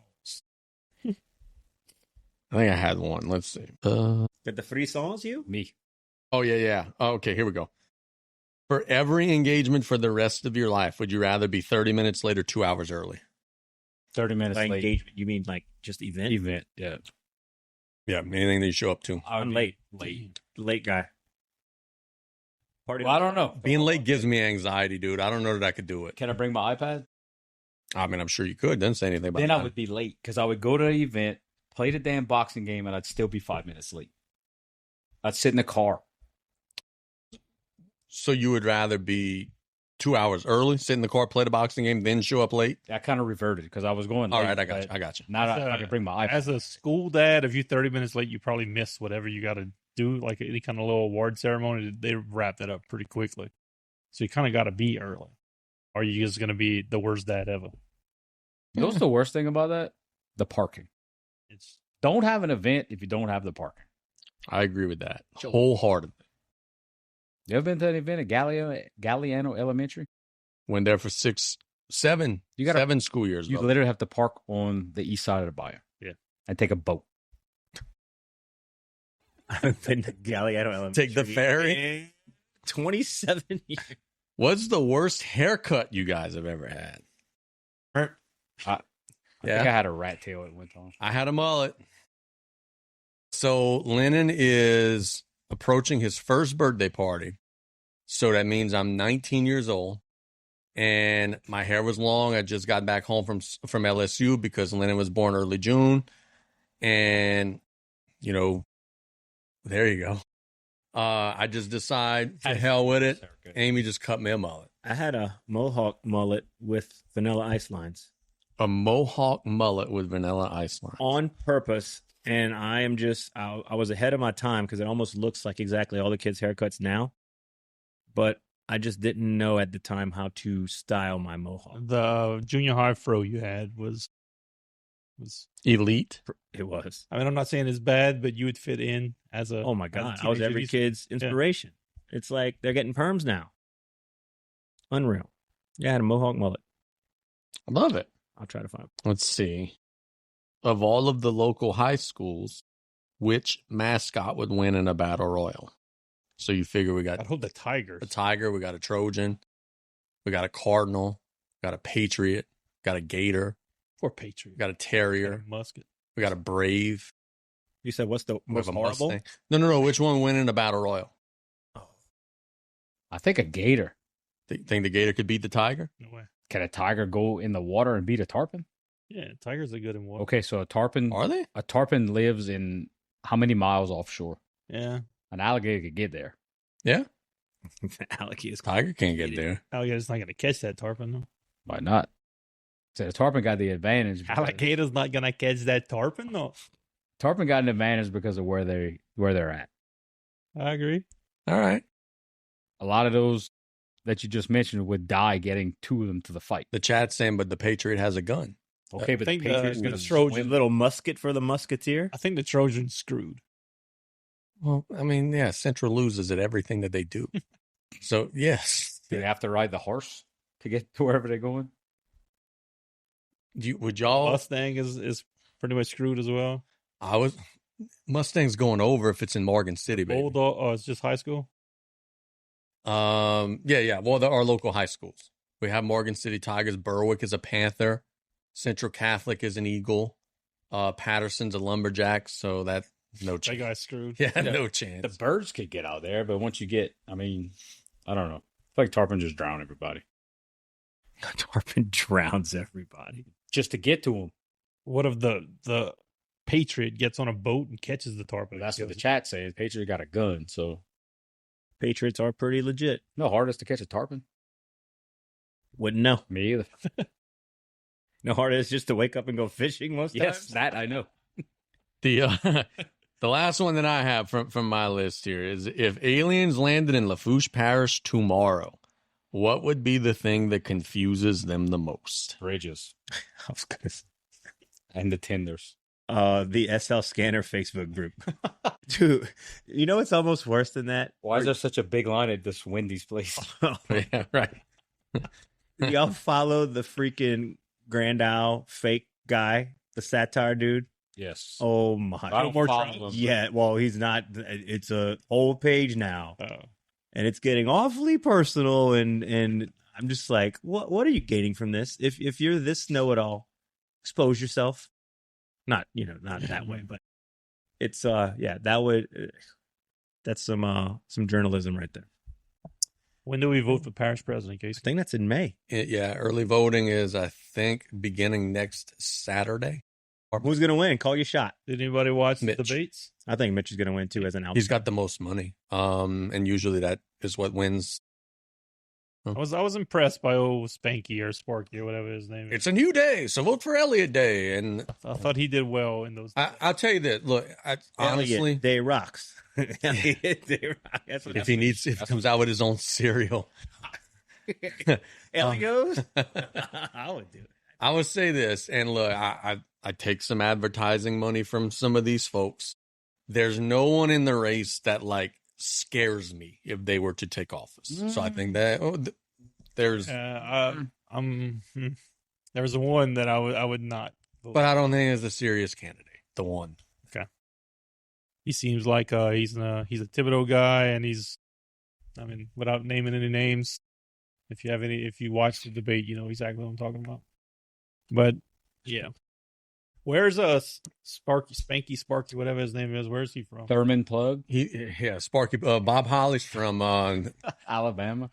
[SPEAKER 4] I think I had one. Let's see.
[SPEAKER 1] Did the free songs you?
[SPEAKER 2] Me.
[SPEAKER 4] Oh yeah. Oh, okay, here we go. For every engagement for the rest of your life, would you rather be 30 minutes late or 2 hours early?
[SPEAKER 2] 30 minutes
[SPEAKER 1] By
[SPEAKER 2] late.
[SPEAKER 1] engagement, you mean like just event?
[SPEAKER 2] Event. Yeah.
[SPEAKER 4] Yeah, anything that you show up to.
[SPEAKER 1] I'm late. Late guy. Party.
[SPEAKER 2] Well, I don't know.
[SPEAKER 4] Being late gives me anxiety, dude. I don't know that I could do it.
[SPEAKER 2] Can I bring my iPad?
[SPEAKER 4] I mean, I'm sure you could. Doesn't say anything about
[SPEAKER 2] Then
[SPEAKER 4] that.
[SPEAKER 2] I would be late because I would go to the event, play the damn boxing game, and I'd still be 5 minutes late. I'd sit in the car.
[SPEAKER 4] So you would rather be 2 hours early, sit in the car, play the boxing game, then show up late?
[SPEAKER 2] I kind of reverted because I was going late.
[SPEAKER 4] All right, I got
[SPEAKER 2] but
[SPEAKER 4] you. I got you.
[SPEAKER 2] Now I can bring my iPad.
[SPEAKER 6] As a school dad, if you're 30 minutes late, you probably miss whatever you got to do, like any kind of little award ceremony. They wrap that up pretty quickly. So you kind of got to be early. Or you just going to be the worst dad ever.
[SPEAKER 2] You know what's the worst thing about that? The parking.
[SPEAKER 6] It's
[SPEAKER 2] Don't have an event if you don't have the parking.
[SPEAKER 4] I agree with that wholeheartedly.
[SPEAKER 2] You ever been to an event at Galliano Elementary?
[SPEAKER 4] Went there for 7 school years.
[SPEAKER 2] You
[SPEAKER 4] brother.
[SPEAKER 2] literally have to park on the east side of the bayou.
[SPEAKER 6] Yeah.
[SPEAKER 2] And take a boat.
[SPEAKER 1] I've been to Galliano Elementary.
[SPEAKER 4] Take the ferry?
[SPEAKER 1] in 27 years.
[SPEAKER 4] What's the worst haircut you guys have ever had?
[SPEAKER 2] I think I had a rat tail at one time.
[SPEAKER 4] I had a mullet. So Lennon is approaching his first birthday party. So that means I'm 19 years old. And my hair was long. I just got back home from LSU because Lennon was born early June. And, you know, there you go. I just decide to hell with it. Amy just cut me a mullet.
[SPEAKER 1] I had a mohawk mullet with vanilla ice lines.
[SPEAKER 4] A mohawk mullet with vanilla ice lines.
[SPEAKER 1] On purpose. And I was ahead of my time because it almost looks like exactly all the kids' haircuts now. But I just didn't know at the time how to style my mohawk.
[SPEAKER 6] The junior high fro you had was
[SPEAKER 4] elite.
[SPEAKER 1] It was.
[SPEAKER 6] I mean, I'm not saying it's bad, but you would fit in as a.
[SPEAKER 1] Oh my
[SPEAKER 6] as a
[SPEAKER 1] God. I was every
[SPEAKER 6] teenager.
[SPEAKER 1] kid's inspiration. Yeah. It's like they're getting perms now. Unreal. Yeah, I had a mohawk mullet.
[SPEAKER 4] I love it.
[SPEAKER 1] I'll try to find it.
[SPEAKER 4] Let's see. Of all of the local high schools, which mascot would win in a battle royal? So you figure we got
[SPEAKER 6] I hope the Tigers.
[SPEAKER 4] a tiger, we got a Trojan, we got a Cardinal, got a Patriot, got a Gator,
[SPEAKER 6] Poor Patriot.
[SPEAKER 4] we got a
[SPEAKER 6] Got
[SPEAKER 4] Terrier,
[SPEAKER 6] a musket.
[SPEAKER 4] we got a Brave.
[SPEAKER 1] You said what's the
[SPEAKER 4] We
[SPEAKER 1] most
[SPEAKER 4] have a
[SPEAKER 1] horrible?
[SPEAKER 4] Mustang. No. Which one win in a battle royal?
[SPEAKER 2] I think a gator.
[SPEAKER 4] Think the Gator could beat the Tiger?
[SPEAKER 6] No way.
[SPEAKER 2] Can a tiger go in the water and beat a tarpon?
[SPEAKER 6] Yeah, Tigers are good in water.
[SPEAKER 2] Okay, so a tarpon
[SPEAKER 4] Are they?
[SPEAKER 2] lives in how many miles offshore?
[SPEAKER 6] Yeah.
[SPEAKER 2] An alligator could get there.
[SPEAKER 4] Yeah.
[SPEAKER 1] Alligators.
[SPEAKER 4] Tiger can't get there.
[SPEAKER 6] Alligator's not going to catch that tarpon, though.
[SPEAKER 2] Why not? So the tarpon got the advantage. because-
[SPEAKER 6] Alligator's not going to catch that tarpon, though.
[SPEAKER 2] Tarpon got an advantage because of where they're at.
[SPEAKER 6] I agree.
[SPEAKER 4] All right.
[SPEAKER 2] A lot of those that you just mentioned would die getting two of them to the fight.
[SPEAKER 4] The chat's saying, but the Patriot has a gun.
[SPEAKER 2] Okay, but the
[SPEAKER 6] think
[SPEAKER 2] Patriots
[SPEAKER 6] the
[SPEAKER 2] going to
[SPEAKER 6] Trojan-
[SPEAKER 1] With a little musket for the musketeer.
[SPEAKER 6] I think the Trojans screwed.
[SPEAKER 4] Well, I mean, yeah, Central loses at everything that they do. So, yes.
[SPEAKER 2] Do they have to ride the horse to get to wherever they're going?
[SPEAKER 4] Would y'all?
[SPEAKER 6] Mustang is pretty much screwed as well.
[SPEAKER 4] Mustang's going over if it's in Morgan City, baby.
[SPEAKER 6] Bulldog, oh, it's just high school?
[SPEAKER 4] Yeah. Well, there are local high schools. We have Morgan City Tigers. Berwick is a Panther. Central Catholic is an Eagle. Patterson's a Lumberjack. So that's no
[SPEAKER 6] That
[SPEAKER 4] chance.
[SPEAKER 6] guy's screwed.
[SPEAKER 4] Yeah, no chance.
[SPEAKER 2] The birds could get out there, but once you get, I mean, I don't know. I feel like tarpon just drown everybody.
[SPEAKER 1] Tarpon drowns everybody.
[SPEAKER 2] Just to get to them.
[SPEAKER 6] What if the Patriot gets on a boat and catches the tarpon?
[SPEAKER 2] That's what the chat says. Patriot got a gun, so
[SPEAKER 1] Patriots are pretty legit.
[SPEAKER 2] no hardest to catch a tarpon.
[SPEAKER 1] Wouldn't know.
[SPEAKER 2] Me either.
[SPEAKER 1] No hard is just to wake up and go fishing most
[SPEAKER 2] Yes,
[SPEAKER 1] times.
[SPEAKER 2] that I know.
[SPEAKER 4] The the last one that I have from my list here is if aliens landed in Lafourche Parish tomorrow, what would be the thing that confuses them the most?
[SPEAKER 2] Bridges
[SPEAKER 1] I was gonna say.
[SPEAKER 2] and the tenders.
[SPEAKER 1] The SL Scanner Facebook group. Dude, you know what's almost worse than that?
[SPEAKER 2] Why is there such a big line at this Wendy's place?
[SPEAKER 4] Yeah, right.
[SPEAKER 1] Y'all follow the freaking Grand Owl fake guy, the satire dude?
[SPEAKER 2] Yes.
[SPEAKER 1] Oh my.
[SPEAKER 2] I don't follow him.
[SPEAKER 1] Yeah, well, he's not. It's a whole page now.
[SPEAKER 6] Oh.
[SPEAKER 1] And it's getting awfully personal, and I'm just like, what are you gaining from this? If you're this know-it-all, expose yourself. Not that way, but it's that's some journalism right there.
[SPEAKER 6] When do we vote for parish president,
[SPEAKER 1] I
[SPEAKER 6] Casey?
[SPEAKER 1] think that's in May.
[SPEAKER 4] Yeah, early voting is, I think, beginning next Saturday.
[SPEAKER 1] Who's gonna win? Call your shot.
[SPEAKER 6] Did anybody watch the
[SPEAKER 4] Mitch.
[SPEAKER 6] debates?
[SPEAKER 1] I think Mitch is gonna win too as an outcome.
[SPEAKER 4] He's got the most money, and usually that is what wins.
[SPEAKER 6] I was impressed by old Spanky or Sparky or whatever his name is.
[SPEAKER 4] It's a new day, so vote for Elliot Day. And
[SPEAKER 6] I thought he did well in those.
[SPEAKER 4] I'll tell you this. Look, honestly,
[SPEAKER 1] Elliot Day rocks. Elliot Day rocks. That's what
[SPEAKER 4] if he comes out with his own cereal,
[SPEAKER 1] Elliot, I would do it.
[SPEAKER 4] I would say this. And look, I take some advertising money from some of these folks. There's no one in the race that like scares me if they were to take office. So I think that there's,
[SPEAKER 6] there was one that I would not vote.
[SPEAKER 4] but I don't think it's a serious candidate. The one.
[SPEAKER 6] He seems like he's a Thibodeau guy, and without naming any names, if you watch the debate, you know exactly what I'm talking about. But yeah, Where's Sparky, whatever his name is? Where's he from?
[SPEAKER 2] Thurman Plug,
[SPEAKER 4] Sparky. Bob Holly's from
[SPEAKER 2] Alabama.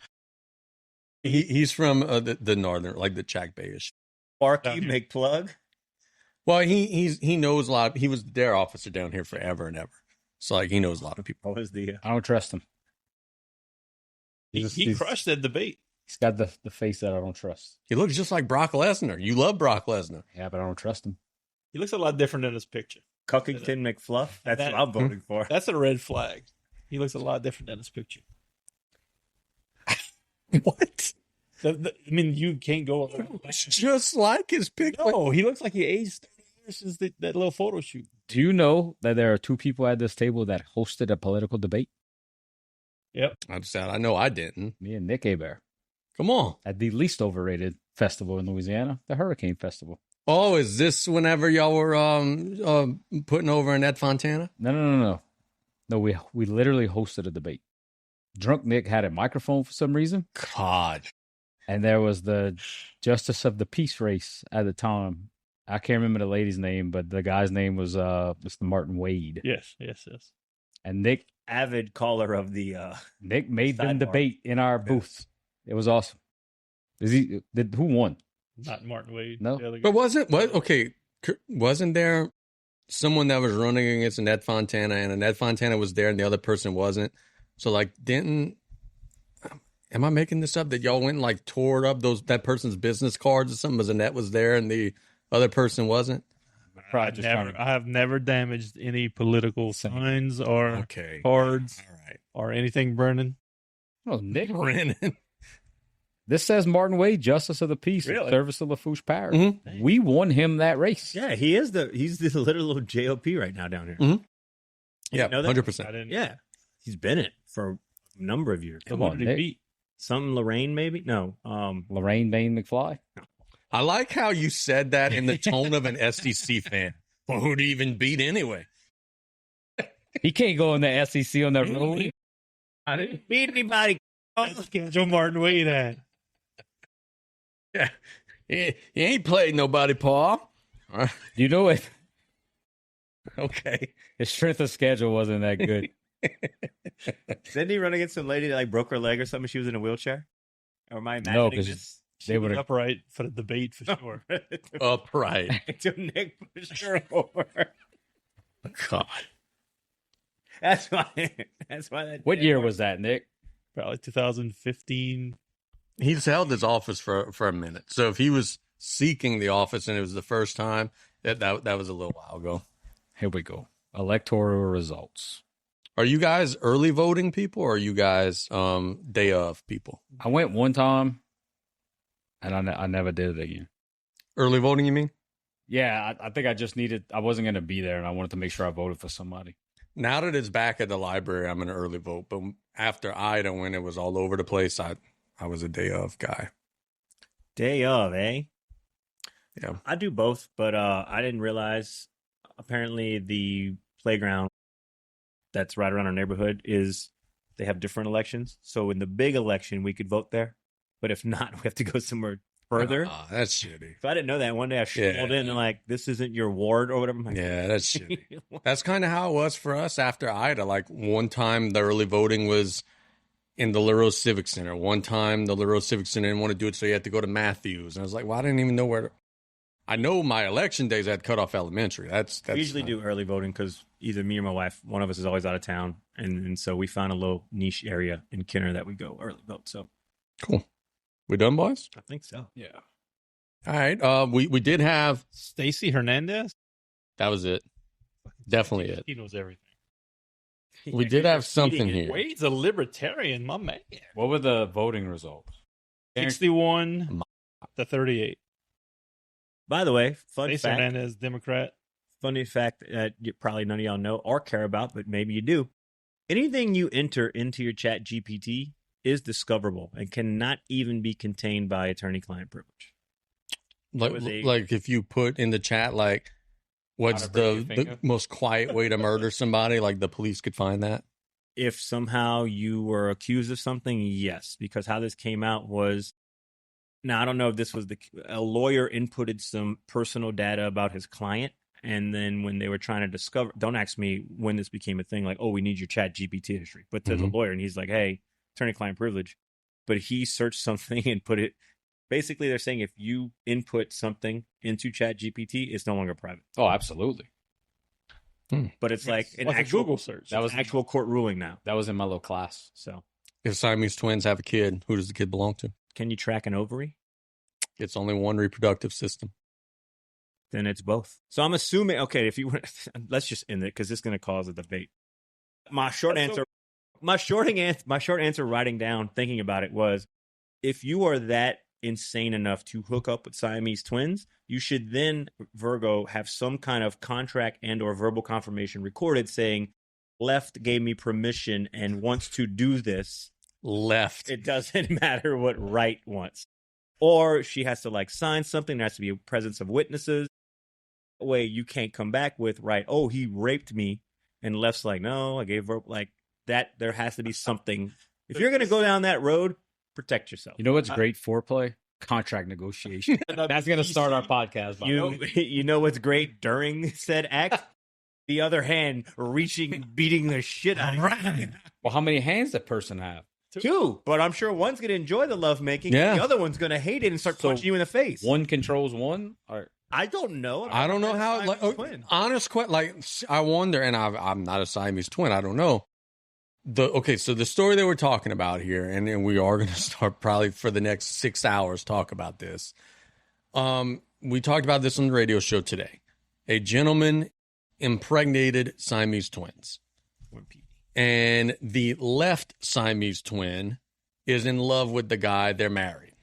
[SPEAKER 4] he's from the northern, like the Jack Bayish.
[SPEAKER 1] Sparky McPlug.
[SPEAKER 4] Well, he knows a lot. He was their officer down here forever and ever. So like he knows a lot of people.
[SPEAKER 1] What was the?
[SPEAKER 2] I don't trust him.
[SPEAKER 6] He crushed that debate.
[SPEAKER 2] He's got the face that I don't trust.
[SPEAKER 4] He looks just like Brock Lesnar. You love Brock Lesnar.
[SPEAKER 2] Yeah, but I don't trust him.
[SPEAKER 6] He looks a lot different in his picture.
[SPEAKER 1] Cuckington McFluff. That's what I'm voting for.
[SPEAKER 6] That's a red flag. He looks a lot different in his picture.
[SPEAKER 4] What?
[SPEAKER 6] I mean, you can't go.
[SPEAKER 4] It's just like his picture.
[SPEAKER 6] No, he looks like he aged 30 years since that little photo shoot.
[SPEAKER 2] Do you know that there are two people at this table that hosted a political debate?
[SPEAKER 6] Yep.
[SPEAKER 4] I'm sad. I know I didn't.
[SPEAKER 2] Me and Nick Hebert
[SPEAKER 4] Come on.
[SPEAKER 2] at the least overrated festival in Louisiana, the Hurricane Festival.
[SPEAKER 4] Oh, is this whenever y'all were putting over in Ed Fontana?
[SPEAKER 2] No. No, we literally hosted a debate. Drunk Nick had a microphone for some reason,
[SPEAKER 4] God.
[SPEAKER 2] and there was the justice of the peace race at the time. I can't remember the lady's name, but the guy's name was Mr. Martin Wade.
[SPEAKER 6] Yes.
[SPEAKER 2] And Nick
[SPEAKER 1] Avid caller of the.
[SPEAKER 2] made them
[SPEAKER 1] Sidebar.
[SPEAKER 2] debate in our booth. It was awesome. Who won?
[SPEAKER 6] Not Martin Wade.
[SPEAKER 2] No.
[SPEAKER 6] the other guy.
[SPEAKER 4] But wasn't there someone that was running against an Ed Fontana and an Ed Fontana was there and the other person wasn't? So like am I making this up that y'all went and like tore up that person's business cards or something because Annette was there and the other person wasn't?
[SPEAKER 2] Probably
[SPEAKER 6] I have never damaged any political signs or
[SPEAKER 4] Okay.
[SPEAKER 6] cards
[SPEAKER 4] All right.
[SPEAKER 6] or anything burning.
[SPEAKER 2] Oh, Nick.
[SPEAKER 4] Brennan.
[SPEAKER 2] This says Martin Wade, Justice of the Peace,
[SPEAKER 1] Really?
[SPEAKER 2] Service of Lafourche Parish.
[SPEAKER 4] Mhm.
[SPEAKER 2] We won him that race.
[SPEAKER 1] Yeah, he's the little JOP right now down here.
[SPEAKER 4] Mhm.
[SPEAKER 1] You
[SPEAKER 4] Yeah,
[SPEAKER 1] didn't know that?
[SPEAKER 4] 100%.
[SPEAKER 6] I didn't.
[SPEAKER 1] Yeah, he's been it for a number of years.
[SPEAKER 2] Come
[SPEAKER 6] Who
[SPEAKER 2] on,
[SPEAKER 6] did he
[SPEAKER 2] Nick.
[SPEAKER 6] beat?
[SPEAKER 1] Some Lorraine, maybe? No.
[SPEAKER 2] Lorraine Bain McFly.
[SPEAKER 4] I like how you said that in the tone of an SEC fan. Well, who'd he even beat anyway?
[SPEAKER 2] He can't go in the SEC on the road.
[SPEAKER 1] I didn't beat anybody.
[SPEAKER 6] Joe Martin Wade had.
[SPEAKER 4] Yeah. He ain't played nobody, Paul. All right.
[SPEAKER 2] You know it.
[SPEAKER 4] Okay.
[SPEAKER 2] His strength of schedule wasn't that good.
[SPEAKER 1] Didn't he run against some lady that like broke her leg or something? She was in a wheelchair. Or am I imagining
[SPEAKER 2] No, 'cause
[SPEAKER 1] this?
[SPEAKER 6] She
[SPEAKER 2] They
[SPEAKER 6] was
[SPEAKER 2] would've-
[SPEAKER 6] upright for the debate for sure.
[SPEAKER 4] Upright.
[SPEAKER 1] Until Nick pushed her over.
[SPEAKER 4] God.
[SPEAKER 1] That's why. That's why. That
[SPEAKER 2] What year was that, Nick?
[SPEAKER 6] Probably 2015.
[SPEAKER 4] He's held his office for a minute. So if he was seeking the office and it was the first time, that was a little while ago.
[SPEAKER 2] Here we go. Electoral results.
[SPEAKER 4] Are you guys early voting people or are you guys day of people?
[SPEAKER 2] I went one time, and I never did it again.
[SPEAKER 4] Early voting, you mean?
[SPEAKER 2] Yeah, I think I wasn't going to be there, and I wanted to make sure I voted for somebody.
[SPEAKER 4] Now that it's back at the library, I'm going to early vote. But after Ida, when it was all over the place, I was a day of guy.
[SPEAKER 1] Day of, eh?
[SPEAKER 4] Yeah.
[SPEAKER 1] I do both, but I didn't realize apparently the playground that's right around our neighborhood they have different elections. So in the big election, we could vote there. But if not, we have to go somewhere further.
[SPEAKER 4] Oh, that's shitty.
[SPEAKER 1] So I didn't know that. One day I strolled in and like, this isn't your ward or whatever. I'm like,
[SPEAKER 4] Yeah, that's shitty. That's kind of how it was for us after Ida. Like one time the early voting was in the LaRose Civic Center. One time the LaRose Civic Center didn't want to do it, so you had to go to Matthews. And I was like, well, I didn't even know where I know my election days I had cut off elementary. That's
[SPEAKER 1] we usually do early voting because either me or my wife, one of us is always out of town. And so we found a little niche area in Kenner that we go early vote. So
[SPEAKER 4] Cool. We done, boys?
[SPEAKER 1] I think so.
[SPEAKER 6] Yeah.
[SPEAKER 4] All right. We did have,
[SPEAKER 6] Stacy Hernandez?
[SPEAKER 4] that was it. Definitely it.
[SPEAKER 6] He knows everything.
[SPEAKER 4] We did have something
[SPEAKER 1] it.
[SPEAKER 4] here.
[SPEAKER 6] Wade's a libertarian, my man.
[SPEAKER 2] What were the voting results?
[SPEAKER 6] 61 to 38.
[SPEAKER 1] By the way,
[SPEAKER 6] Stacy Hernandez, Democrat.
[SPEAKER 1] funny fact that probably none of y'all know or care about, but maybe you do. Anything you enter into your ChatGPT is discoverable and cannot even be contained by attorney-client privilege.
[SPEAKER 4] Like if you put in the chat, like, what's
[SPEAKER 2] How to break your
[SPEAKER 4] the
[SPEAKER 2] finger?
[SPEAKER 4] most quiet way to murder somebody? Like the police could find that.
[SPEAKER 1] If somehow you were accused of something, yes, because how this came out was, now I don't know if this was a lawyer inputted some personal data about his client, And then when they were trying to discover, don't ask me when this became a thing, like, oh, we need your ChatGPT history. But to the lawyer, and he's like, hey, attorney-client privilege. But he searched something and put it, basically they're saying if you input something into ChatGPT, it's no longer private.
[SPEAKER 2] Oh, absolutely.
[SPEAKER 1] But it's like an
[SPEAKER 6] Like a
[SPEAKER 1] actual
[SPEAKER 6] Google search.
[SPEAKER 2] That was
[SPEAKER 1] an actual court ruling now.
[SPEAKER 2] That was in my little class.
[SPEAKER 1] So
[SPEAKER 4] If Siamese twins have a kid, who does the kid belong to?
[SPEAKER 1] can you track an ovary?
[SPEAKER 4] It's only one reproductive system.
[SPEAKER 1] Then it's both. So I'm assuming, okay, if you let's just end it because this is going to cause a debate. My short answer writing down, thinking about it was, if you are that insane enough to hook up with Siamese twins, you should then, Virgo, have some kind of contract and or verbal confirmation recorded saying, left gave me permission and wants to do this.
[SPEAKER 4] Left.
[SPEAKER 1] It doesn't matter what right wants. Or she has to like sign something. There has to be a presence of witnesses. Way you can't come back with, right, oh, he raped me. And left's like, no, I gave her, like that. There has to be something. If you're going to go down that road, protect yourself.
[SPEAKER 2] You know what's great foreplay? Contract negotiation. That's going to start our podcast.
[SPEAKER 1] You know what's great during said act? The other hand reaching, beating the shit out of you.
[SPEAKER 2] Well, how many hands that person have?
[SPEAKER 1] Two, but I'm sure one's going to enjoy the lovemaking.
[SPEAKER 4] Yeah.
[SPEAKER 1] The other one's going to hate it and start punching you in the face.
[SPEAKER 2] One controls one? Or
[SPEAKER 1] I don't know.
[SPEAKER 4] I don't know how. Like, honest question. Like, I wonder, and I'm not a Siamese twin. I don't know. So the story that we're talking about here, and we are going to start probably for the next 6 hours talk about this. We talked about this on the radio show today. A gentleman impregnated Siamese twins, and the left Siamese twin is in love with the guy they're married.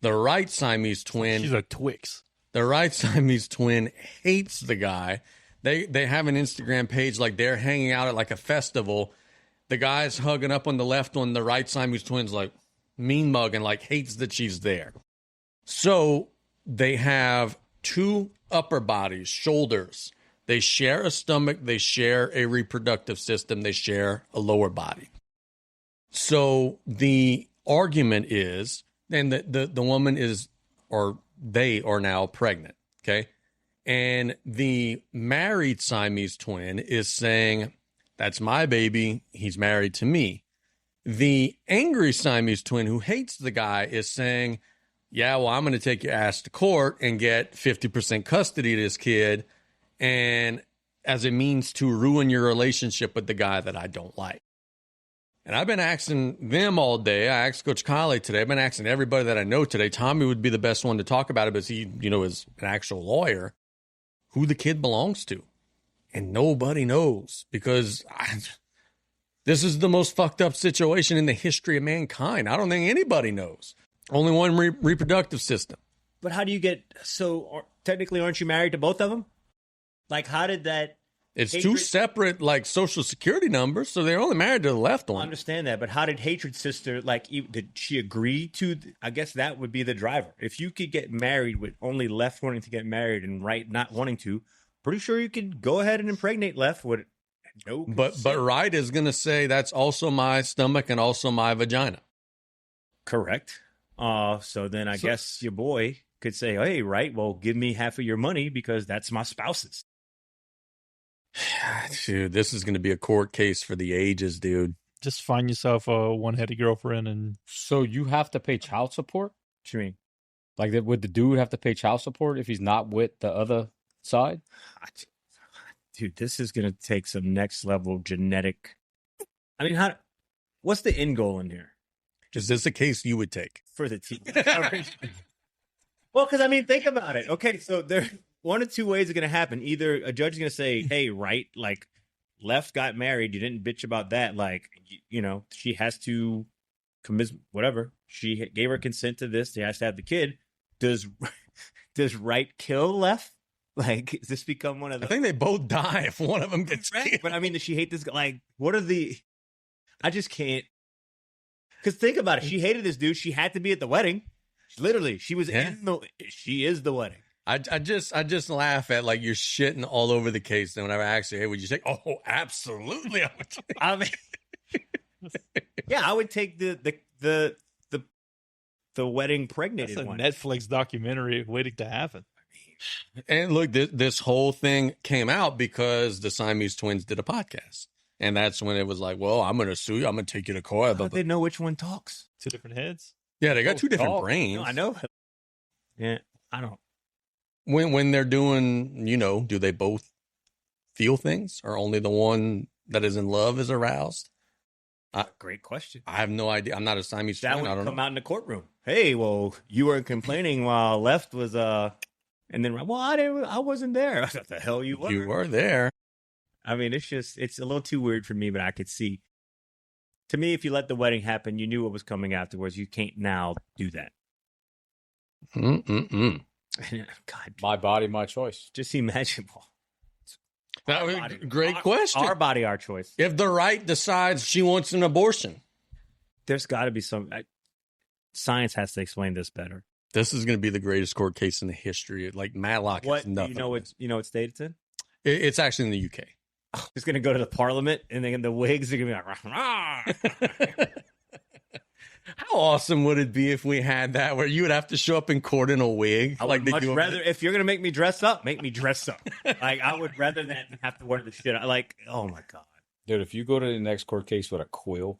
[SPEAKER 4] The right Siamese twin,
[SPEAKER 6] She's a Twix.
[SPEAKER 4] the right Siamese twin hates the guy. They have an Instagram page, like they're hanging out at like a festival. The guy's hugging up on the left one. The right Siamese twin's like mean mugging, like hates that she's there. So they have two upper bodies, shoulders. They share a stomach. They share a reproductive system. They share a lower body. So the argument is, and the woman is, or they are now pregnant, okay? And the married Siamese twin is saying, that's my baby. He's married to me. The angry Siamese twin who hates the guy is saying, yeah, well, I'm going to take your ass to court and get 50% custody of this kid, and as a means to ruin your relationship with the guy that I don't like. And I've been asking them all day. I asked Coach Colley today. I've been asking everybody that I know today. Tommy would be the best one to talk about it because he, is an actual lawyer, who the kid belongs to. And nobody knows because this is the most fucked up situation in the history of mankind. I don't think anybody knows. Only one reproductive system.
[SPEAKER 1] But how do you get, technically aren't you married to both of them? Like, how did that?
[SPEAKER 4] It's two separate, like, social security numbers, so they're only married to the left one.
[SPEAKER 1] I understand that, but how did Hatred Sister, like, did she agree to? I guess that would be the driver. If you could get married with only left wanting to get married and right not wanting to, pretty sure you could go ahead and impregnate left with no consent.
[SPEAKER 4] But right is going to say that's also my stomach and also my vagina.
[SPEAKER 1] Correct. So then I guess your boy could say, hey, right, well, give me half of your money because that's my spouse's.
[SPEAKER 4] Dude, this is going to be a court case for the ages, dude.
[SPEAKER 6] Just find yourself a one-headed girlfriend and...
[SPEAKER 2] So you have to pay child support?
[SPEAKER 1] What you mean?
[SPEAKER 2] Like, would the dude have to pay child support if he's not with the other side?
[SPEAKER 1] Dude, this is going to take some next level genetic. I mean, what's the end goal in here?
[SPEAKER 4] Is this a case you would take?
[SPEAKER 1] For the team. Well, because, I mean, think about it. Okay, so there one of two ways are going to happen. Either a judge is going to say, hey, right, like, left got married. You didn't bitch about that. Like, she has to commit whatever. She gave her consent to this. She has to have the kid. Does right kill left? Like, does this become one of the...
[SPEAKER 4] I think they both die if one of them gets killed.
[SPEAKER 1] But, I mean, does she hate this guy? Like, what are the... I just can't... Because think about it. She hated this dude. She had to be at the wedding. Literally, she was she is the wedding.
[SPEAKER 4] I just laugh at, like, you're shitting all over the case. And whenever I ask you, hey, would you take? Oh, absolutely. I would take.
[SPEAKER 1] I mean, yeah, I would take the wedding pregnated
[SPEAKER 6] That's a
[SPEAKER 1] one.
[SPEAKER 6] Netflix documentary waiting to happen.
[SPEAKER 4] And look, this whole thing came out because the Siamese twins did a podcast. And that's when it was like, well, I'm going to sue you. I'm going to take you to court.
[SPEAKER 1] How do they know which one talks?
[SPEAKER 6] 2 different heads.
[SPEAKER 4] Yeah, they got two different
[SPEAKER 2] talk.
[SPEAKER 4] brains.
[SPEAKER 1] No, I know. Yeah, I don't.
[SPEAKER 4] When they're doing, do they both feel things, or only the one that is in love is aroused?
[SPEAKER 1] Great question.
[SPEAKER 4] I have no idea. I'm not a Siamese
[SPEAKER 1] That
[SPEAKER 4] twin. I
[SPEAKER 1] would
[SPEAKER 4] don't
[SPEAKER 1] come
[SPEAKER 4] know.
[SPEAKER 1] out in the courtroom. Hey, well, you weren't complaining while left was and then I wasn't there. What the hell you were?
[SPEAKER 4] You were there.
[SPEAKER 1] I mean, it's a little too weird for me, but I could see. To me, if you let the wedding happen, you knew what was coming afterwards. You can't now do that.
[SPEAKER 4] Mm-mm-mm.
[SPEAKER 1] God,
[SPEAKER 2] My body, my choice.
[SPEAKER 1] just imagine.
[SPEAKER 4] That was
[SPEAKER 1] body.
[SPEAKER 4] a great question.
[SPEAKER 1] Our body, our choice.
[SPEAKER 4] If the right decides she wants an abortion,
[SPEAKER 1] There's got to be some. Science has to explain this better.
[SPEAKER 4] this is going to be the greatest court case in the history. Like Matlock
[SPEAKER 1] What
[SPEAKER 4] is nothing.
[SPEAKER 1] you know what state it's in?
[SPEAKER 4] It's actually in the UK.
[SPEAKER 1] It's going to go to the parliament, and then the Whigs are going to be like, "Rah."
[SPEAKER 4] How awesome would it be if we had that, where you would have to show up in court in a wig?
[SPEAKER 1] I would much rather, if you're going to make me dress up, make me dress up. Like, I would rather than have to wear the shit. Like, oh my God.
[SPEAKER 2] Dude, if you go to the next court case with a quill,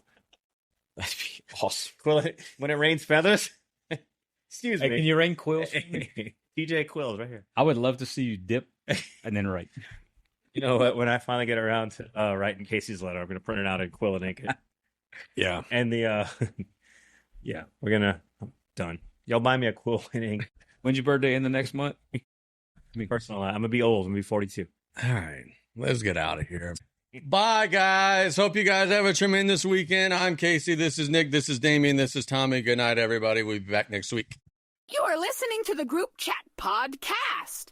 [SPEAKER 2] that'd be awesome.
[SPEAKER 1] Quill, when it rains feathers. Excuse
[SPEAKER 2] Hey,
[SPEAKER 1] me.
[SPEAKER 2] can you rain quills?
[SPEAKER 1] TJ Quills right here.
[SPEAKER 2] I would love to see you dip and then write.
[SPEAKER 1] You know what? When I finally get around to writing Casey's letter, I'm going to print it out in quill and ink it.
[SPEAKER 4] Yeah.
[SPEAKER 1] And the, yeah, I'm done. Y'all buy me a quill and ink.
[SPEAKER 2] When's your birthday in the next month?
[SPEAKER 1] Personal, I'm going to be old. I'm going to be 42.
[SPEAKER 4] All right. Let's get out of here. Bye, guys. Hope you guys have a tremendous weekend. I'm Casey. This is Nick. This is Damien. This is Tommy. Good night, everybody. We'll be back next week.
[SPEAKER 7] You are listening to the Group Chat Podcast.